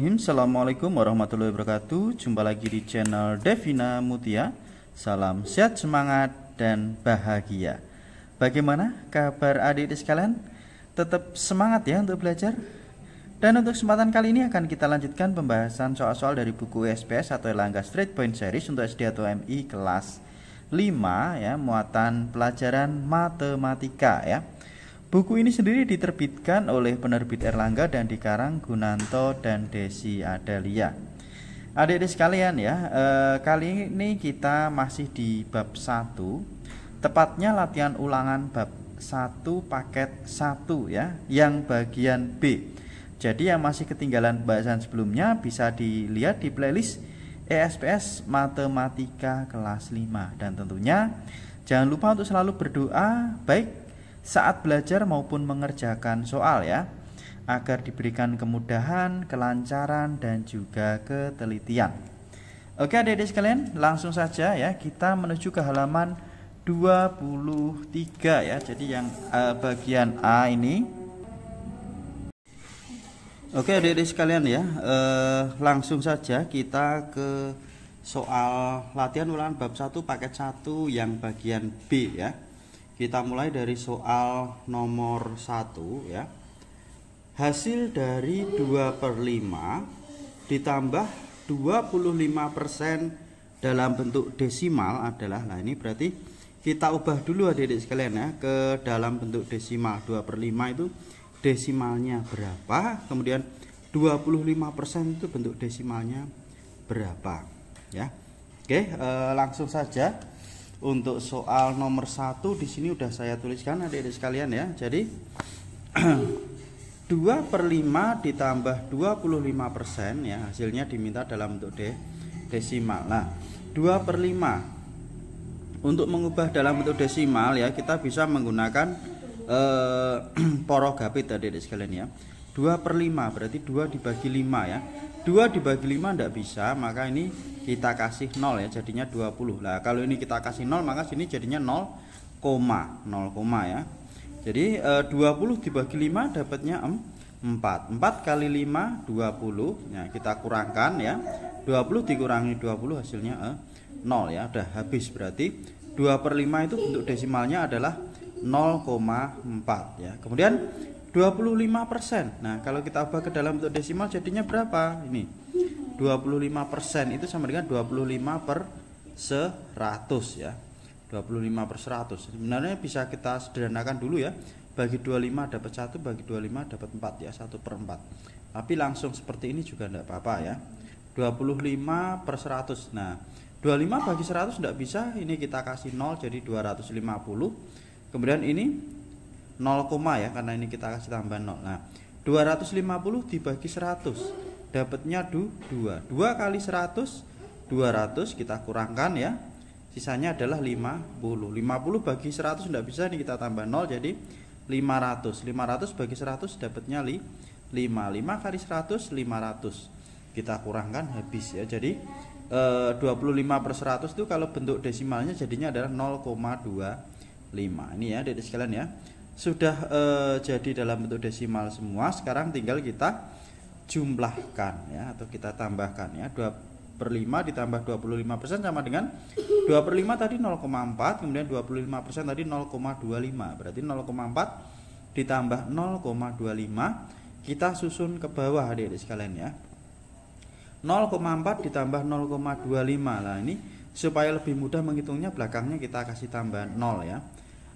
Bismillahirrahmanirrahim. Assalamualaikum warahmatullahi wabarakatuh. Jumpa lagi di channel Devina Mutia. Salam sehat, semangat, dan bahagia. Bagaimana kabar adik-adik sekalian? Tetap semangat ya untuk belajar. Dan untuk kesempatan kali ini akan kita lanjutkan pembahasan soal-soal dari buku SPS atau Erlangga Straight Point Series untuk SD atau MI kelas 5 ya, muatan pelajaran matematika ya. Buku ini sendiri diterbitkan oleh penerbit Erlangga dan dikarang Gunanto dan Desi Adelia. Adik-adik sekalian ya, kali ini kita masih di bab 1, tepatnya latihan ulangan bab 1 paket 1 ya, yang bagian B. Jadi yang masih ketinggalan pembahasan sebelumnya bisa dilihat di playlist ESPS Matematika kelas 5. Dan tentunya jangan lupa untuk selalu berdoa baik saat belajar maupun mengerjakan soal ya, agar diberikan kemudahan, kelancaran, dan juga ketelitian. Oke adik-adik sekalian, langsung saja ya kita menuju ke halaman 23 ya. Jadi yang bagian A ini. Oke adik-adik sekalian ya, langsung saja kita ke soal latihan ulangan bab 1 paket 1 yang bagian B ya. Kita mulai dari soal nomor 1 ya. Hasil dari 2/5 ditambah 25% dalam bentuk desimal adalah, nah ini berarti kita ubah dulu adik-adik sekalian ya ke dalam bentuk desimal. 2/5 itu desimalnya berapa, kemudian 25% itu bentuk desimalnya berapa ya. Oke, langsung saja. Untuk soal nomor 1 di sini udah saya tuliskan adik-adik sekalian ya. Jadi 2/5 ditambah 25% ya, hasilnya diminta dalam bentuk desimal. Nah, 2/5 untuk mengubah dalam bentuk desimal ya, kita bisa menggunakan porogapit adik-adik sekalian ya. 2/5 berarti 2 dibagi 5 ya. 2 dibagi 5 tidak bisa, maka ini kita kasih 0 ya, jadinya 20. Nah, kalau ini kita kasih 0, maka sini jadinya 0, ya. Jadi 20 dibagi 5 dapatnya 4. 4 kali 5 20. Nah, kita kurangkan ya. 20 dikurangi 20 hasilnya 0 ya. Udah habis, berarti 2/5 itu bentuk desimalnya adalah 0,4 ya. Kemudian 25%. Nah, kalau kita ubah ke dalam bentuk desimal jadinya berapa? Ini 25% itu sama dengan 25/100 ya. 25/100. Sebenarnya bisa kita sederhanakan dulu ya. Bagi 25 dapat 1, bagi 25 dapat 4 ya, 1/4. Tapi langsung seperti ini juga tidak apa-apa ya. 25/100. Nah, 25 bagi 100 tidak bisa, ini kita kasih 0 jadi 250. Kemudian ini 0, ya, karena ini kita kasih tambah 0. Nah, 250 dibagi 100 dapatnya 2. 2 kali 100 200, kita kurangkan ya. Sisanya adalah 50. 50 bagi 100 tidak bisa, ini kita tambah 0 jadi 500. 500 bagi 100 dapatnya 5. 5 kali 100 500. Kita kurangkan habis ya. Jadi 25/100 itu kalau bentuk desimalnya jadinya adalah 0,25. Ini ya adik-adik sekalian ya. Sudah jadi dalam bentuk desimal semua. Sekarang tinggal kita jumlahkan ya, atau kita tambahkan ya. 2/5 ditambah 25% sama dengan 2/5 tadi 0,4, kemudian 25% tadi 0,25. Berarti 0,4 ditambah 0,25. Kita susun ke bawah adik-adik sekalian ya. 0,4 ditambah 0,25. Nah, ini supaya lebih mudah menghitungnya, belakangnya kita kasih tambah 0 ya.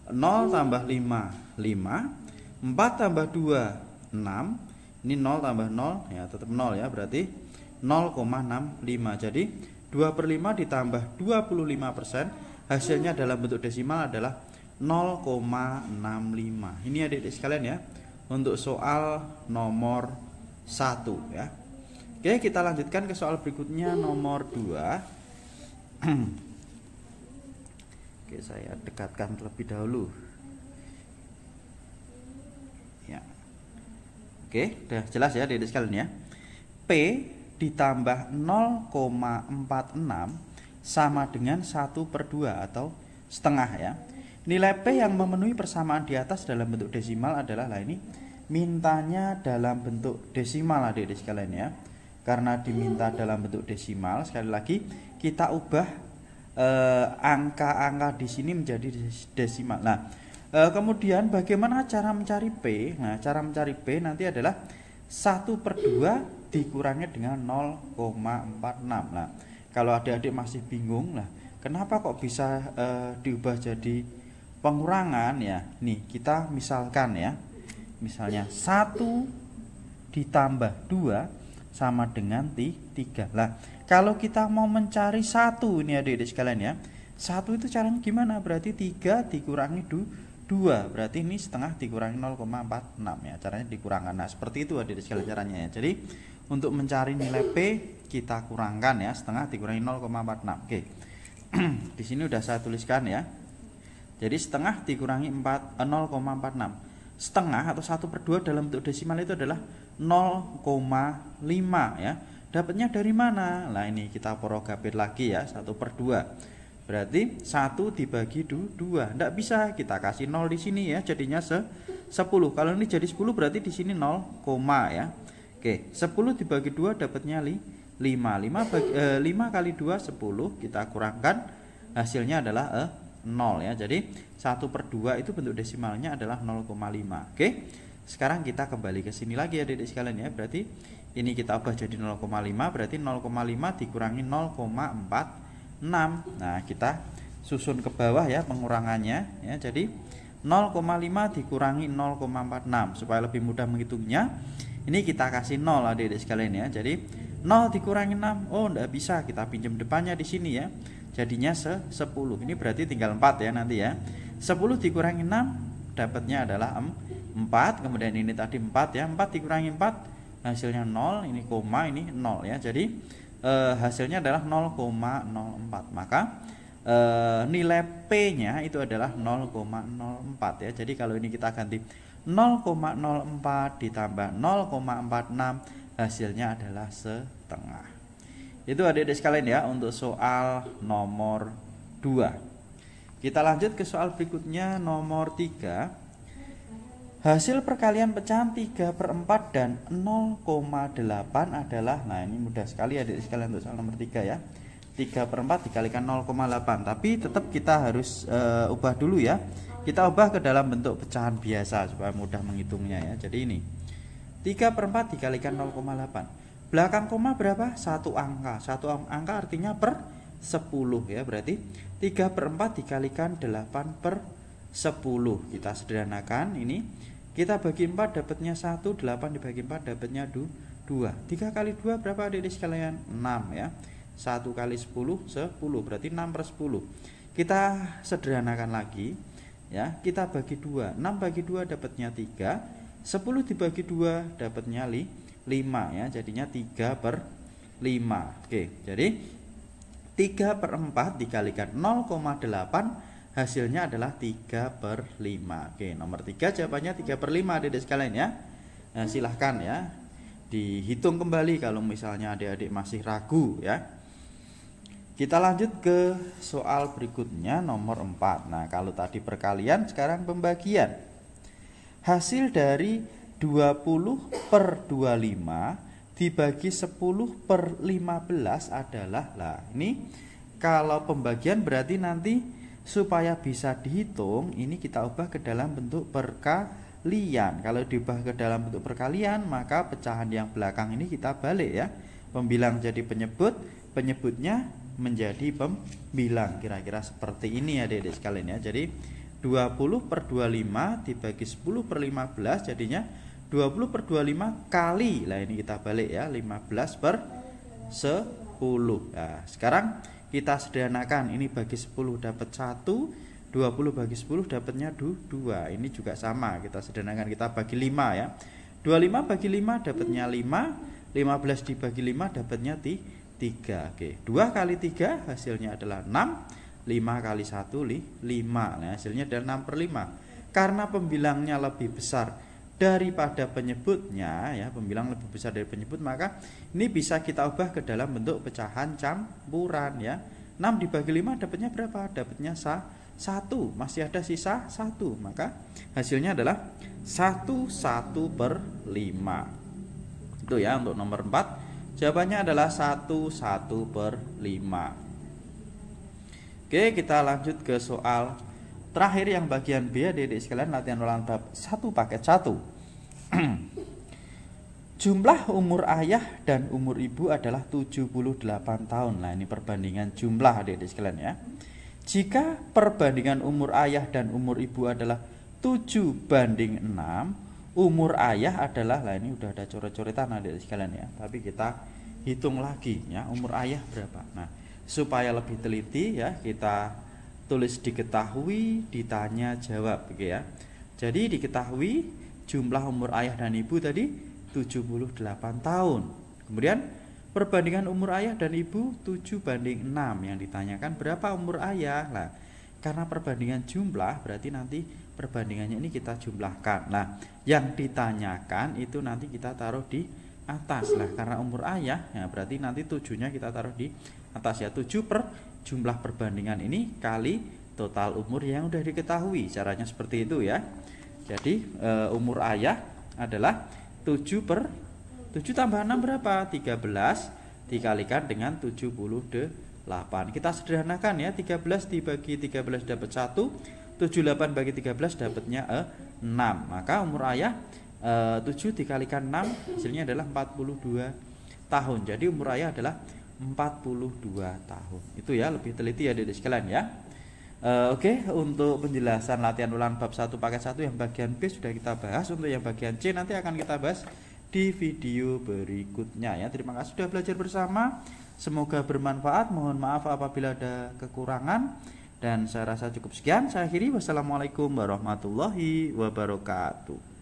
0 tambah 5 5, 4 tambah 2 6. Ini 0 tambah 0 ya, tetap 0 ya, berarti 0,65. Jadi 2/5 ditambah 25%, hasilnya dalam bentuk desimal adalah 0,65. Ini adik-adik sekalian ya, untuk soal nomor 1 ya. Oke, kita lanjutkan ke soal berikutnya nomor 2. Oke, saya dekatkan terlebih dahulu. Ya. Oke, udah jelas ya adik-adik sekalian ya. P ditambah 0,46 sama dengan 1/2 atau setengah ya. Nilai P yang memenuhi persamaan di atas dalam bentuk desimal adalah, lah ini mintanya dalam bentuk desimal adik-adik sekalian ya. karena diminta dalam bentuk desimal, sekali lagi kita ubah angka-angka di sini menjadi desimal. Nah, kemudian bagaimana cara mencari P? Nah, cara mencari P nanti adalah 1/2 dikurangi dengan 0,46. Nah, kalau adik-adik masih bingung, lah kenapa kok bisa diubah jadi pengurangan ya? Nih, kita misalkan ya. Misalnya 1 ditambah 2 sama dengan 3. Lah, kalau kita mau mencari 1 ini adik-adik sekalian ya. 1 itu caranya gimana? Berarti 3 dikurangi 2. Berarti ini setengah dikurangi 0,46 ya. Caranya dikurangkan. Nah, seperti itu adik-adik sekalian caranya ya. Jadi, untuk mencari nilai P kita kurangkan ya, setengah dikurangi 0,46. Oke. Di sini udah saya tuliskan ya. Jadi setengah dikurangi 0,46. Setengah atau 1/2 dalam bentuk desimal itu adalah 0,5 ya. Dapatnya dari mana? Nah, ini kita porogapir lagi ya, 1/2. Berarti 1 dibagi 2. Tidak bisa kita kasih 0 di sini ya, jadinya 10. Kalau ini jadi 10 berarti di sini 0, ya. Oke, 10 dibagi 2 dapatnya 5. 5 kali 2 10, kita kurangkan hasilnya adalah 0 ya. Jadi 1/2 itu bentuk desimalnya adalah 0,5. Oke. Sekarang kita kembali ke sini lagi ya adik-adik sekalian ya. Berarti ini kita ubah jadi 0,5, berarti 0,5 dikurangi 0,46. Nah, kita susun ke bawah ya pengurangannya ya. Jadi 0,5 dikurangi 0,46 supaya lebih mudah menghitungnya. Ini kita kasih 0 adik-adik sekalian ya. Jadi 0 dikurangi 6. Oh, enggak bisa, kita pinjam depannya di sini ya. Jadinya 10. Ini berarti tinggal 4 ya nanti ya. 10 dikurangi 6 dapatnya adalah 4. Kemudian ini tadi 4 ya. 4 dikurangi 4 hasilnya 0. Ini koma, ini 0 ya. Jadi hasilnya adalah 0,04. Maka nilai P-nya itu adalah 0,04 ya. Jadi kalau ini kita ganti 0,04 ditambah 0,46 hasilnya adalah setengah. Itu adik-adik sekalian ya untuk soal nomor 2. Kita lanjut ke soal berikutnya nomor 3. Hasil perkalian pecahan 3/4 dan 0,8 adalah, nah ini mudah sekali adik-adik sekalian untuk soal nomor 3 ya. 3/4 dikalikan 0,8. Tapi tetap kita harus ubah dulu ya. Kita ubah ke dalam bentuk pecahan biasa supaya mudah menghitungnya ya. Jadi ini 3/4 dikalikan 0,8. Belakang koma berapa? Satu angka. Satu angka artinya per 10 ya. Berarti 3/4 dikalikan 8/10. Kita sederhanakan ini. Kita bagi 4 dapatnya 1. 8 dibagi 4 dapatnya 2. 3 kali 2 berapa adik-adik sekalian? 6 ya. 1 kali 10 10. Berarti 6/10. Kita sederhanakan lagi ya. Kita bagi 2. 6 bagi 2 dapatnya 3. 10 dibagi 2 dapatnya 5 ya, jadinya 3/5. Oke, jadi 3/4 dikalikan 0,8 hasilnya adalah 3/5. Oke, nomor 3 jawabannya 3/5 adik-adik sekalian ya. Nah, silahkan ya dihitung kembali kalau misalnya adik-adik masih ragu ya. Kita lanjut ke soal berikutnya nomor 4. Nah, kalau tadi perkalian, sekarang pembagian. Hasil dari 20/25 dibagi 10/15 adalah, lah ini kalau pembagian berarti nanti supaya bisa dihitung ini kita ubah ke dalam bentuk perkalian. Kalau diubah ke dalam bentuk perkalian maka pecahan yang belakang ini kita balik ya. Pembilang jadi penyebut, penyebutnya menjadi pembilang. Kira-kira seperti ini ya adik-adik sekalian ya. Jadi 20/25 dibagi 10/15 jadinya 20/25 kali, lah ini kita balik ya, 15/10. Nah, sekarang kita sederhanakan, ini bagi 10 dapat 1, 20 bagi 10 dapatnya 2. Ini juga sama, kita sederhanakan, kita bagi 5 ya. 25 bagi 5 dapatnya 5, 15 dibagi 5 dapatnya 3. Oke, 2 kali 3 hasilnya adalah 6, 5 kali 1 5. Nah, hasilnya adalah 6/5. Karena pembilangnya lebih besar daripada penyebutnya ya, pembilang lebih besar dari penyebut, maka ini bisa kita ubah ke dalam bentuk pecahan campuran ya. 6 dibagi 5 dapatnya berapa? Dapatnya 1. Masih ada sisa 1. Maka hasilnya adalah 1/5. Itu ya untuk nomor 4. Jawabannya adalah 1/5. Oke, kita lanjut ke soal terakhir yang bagian B, adik-adik sekalian, latihan ulangan bab 1 paket 1. Jumlah umur ayah dan umur ibu adalah 78 tahun. Nah, ini perbandingan jumlah, adik-adik sekalian ya. Jika perbandingan umur ayah dan umur ibu adalah 7:6, umur ayah adalah, nah ini udah ada coret-coretan adik-adik sekalian ya. Tapi kita hitung lagi ya, umur ayah berapa. Nah, supaya lebih teliti ya, kita tulis diketahui, ditanya jawab gitu ya. Jadi diketahui jumlah umur ayah dan ibu tadi 78 tahun. Kemudian perbandingan umur ayah dan ibu 7:6. Yang ditanyakan berapa umur ayah. Nah, karena perbandingan jumlah berarti nanti perbandingannya ini kita jumlahkan. Nah, yang ditanyakan itu nanti kita taruh di atas lah, karena umur ayah ya berarti nanti 7-nya kita taruh di atas ya. 7 per jumlah perbandingan ini kali total umur yang udah diketahui. Caranya seperti itu ya. Jadi umur ayah adalah 7 tambah 6 berapa? 13 dikalikan dengan 78. Kita sederhanakan ya, 13 dibagi 13 dapat 1, 78 bagi 13 dapatnya 6. Maka umur ayah 7 dikalikan 6 hasilnya adalah 42 tahun. Jadi umur ayah adalah 42 tahun. Itu ya, lebih teliti ya adik-adik sekalian ya. Oke, untuk penjelasan latihan ulangan bab 1 paket 1 yang bagian B sudah kita bahas. Untuk yang bagian C nanti akan kita bahas di video berikutnya ya. Terima kasih sudah belajar bersama. Semoga bermanfaat. Mohon maaf apabila ada kekurangan. Dan saya rasa cukup sekian. Saya akhiri. Wassalamualaikum warahmatullahi wabarakatuh.